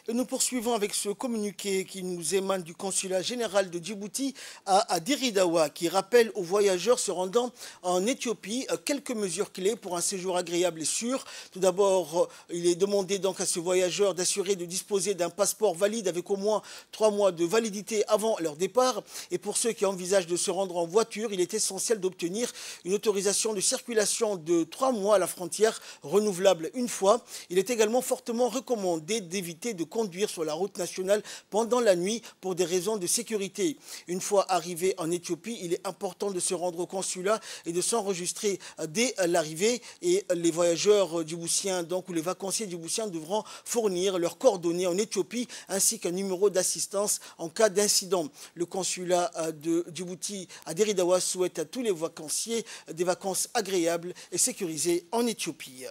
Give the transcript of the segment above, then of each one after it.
Et nous poursuivons avec ce communiqué qui nous émane du consulat général de Djibouti à Diridawa, qui rappelle aux voyageurs se rendant en Éthiopie quelques mesures clés pour un séjour agréable et sûr. Tout d'abord, il est demandé donc à ces voyageurs d'assurer de disposer d'un passeport valide avec au moins 3 mois de validité avant leur départ. Et pour ceux qui envisagent de se rendre en voiture, il est essentiel d'obtenir une autorisation de circulation de 3 mois à la frontière, renouvelable une fois. Il est également fortement recommandé d'éviter de conduire sur la route nationale pendant la nuit pour des raisons de sécurité. Une fois arrivé en Éthiopie, il est important de se rendre au consulat et de s'enregistrer dès l'arrivée. Et les voyageurs djiboutiens, donc, ou les vacanciers djiboutiens devront fournir leurs coordonnées en Éthiopie ainsi qu'un numéro d'assistance en cas d'incident. Le consulat de Djibouti à Diridawa souhaite à tous les vacanciers des vacances agréables et sécurisées en Éthiopie.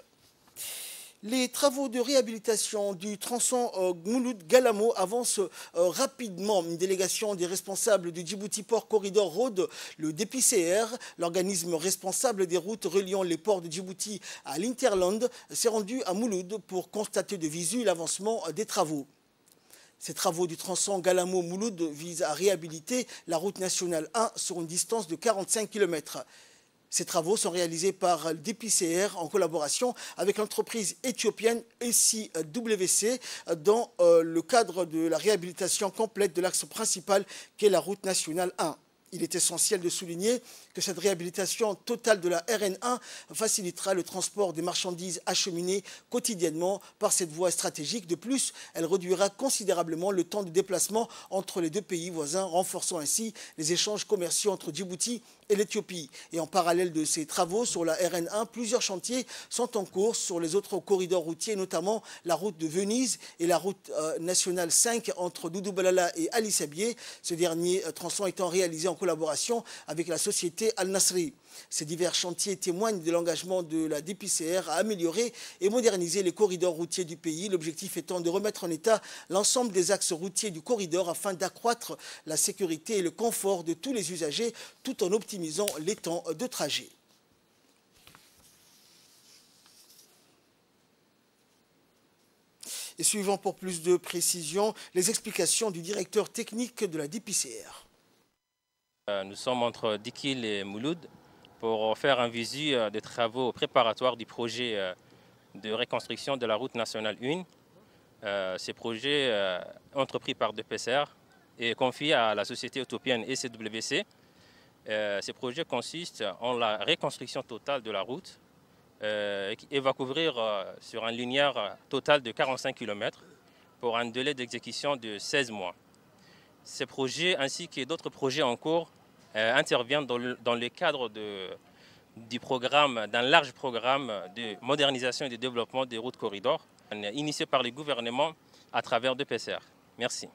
Les travaux de réhabilitation du tronçon Mouloud-Galamo avancent rapidement. Une délégation des responsables du Djibouti Port Corridor Road, le DPCR, l'organisme responsable des routes reliant les ports de Djibouti à l'Interland, s'est rendu à Mouloud pour constater de visu l'avancement des travaux. Ces travaux du tronçon Galamo-Mouloud visent à réhabiliter la route nationale 1 sur une distance de 45 km. Ces travaux sont réalisés par le DPCR en collaboration avec l'entreprise éthiopienne SIWC dans le cadre de la réhabilitation complète de l'axe principal qu'est la route nationale 1. Il est essentiel de souligner que cette réhabilitation totale de la RN1 facilitera le transport des marchandises acheminées quotidiennement par cette voie stratégique. De plus, elle réduira considérablement le temps de déplacement entre les deux pays voisins, renforçant ainsi les échanges commerciaux entre Djibouti et l'Éthiopie. Et en parallèle de ces travaux sur la RN1, plusieurs chantiers sont en cours sur les autres corridors routiers, notamment la route de Venise et la route nationale 5 entre Doudou-Balala et Ali Sabié, ce dernier tronçon étant réalisé en collaboration avec la société Al-Nasri. Ces divers chantiers témoignent de l'engagement de la DPCR à améliorer et moderniser les corridors routiers du pays, l'objectif étant de remettre en état l'ensemble des axes routiers du corridor afin d'accroître la sécurité et le confort de tous les usagers tout en optimisant les temps de trajet. Et suivant pour plus de précision les explications du directeur technique de la DPCR. Nous sommes entre Dikil et Mouloud pour faire un visu des travaux préparatoires du projet de reconstruction de la route nationale 1. Ces projets entrepris par DPCR et confiés à la société éthiopienne SIWC. Ces projets consistent en la reconstruction totale de la route et va couvrir sur un linéaire total de 45 km pour un délai d'exécution de 16 mois. Ces projets ainsi que d'autres projets en cours interviennent dans le cadre d'un large programme de modernisation et de développement des routes corridors initié par le gouvernement à travers DPCR. Merci.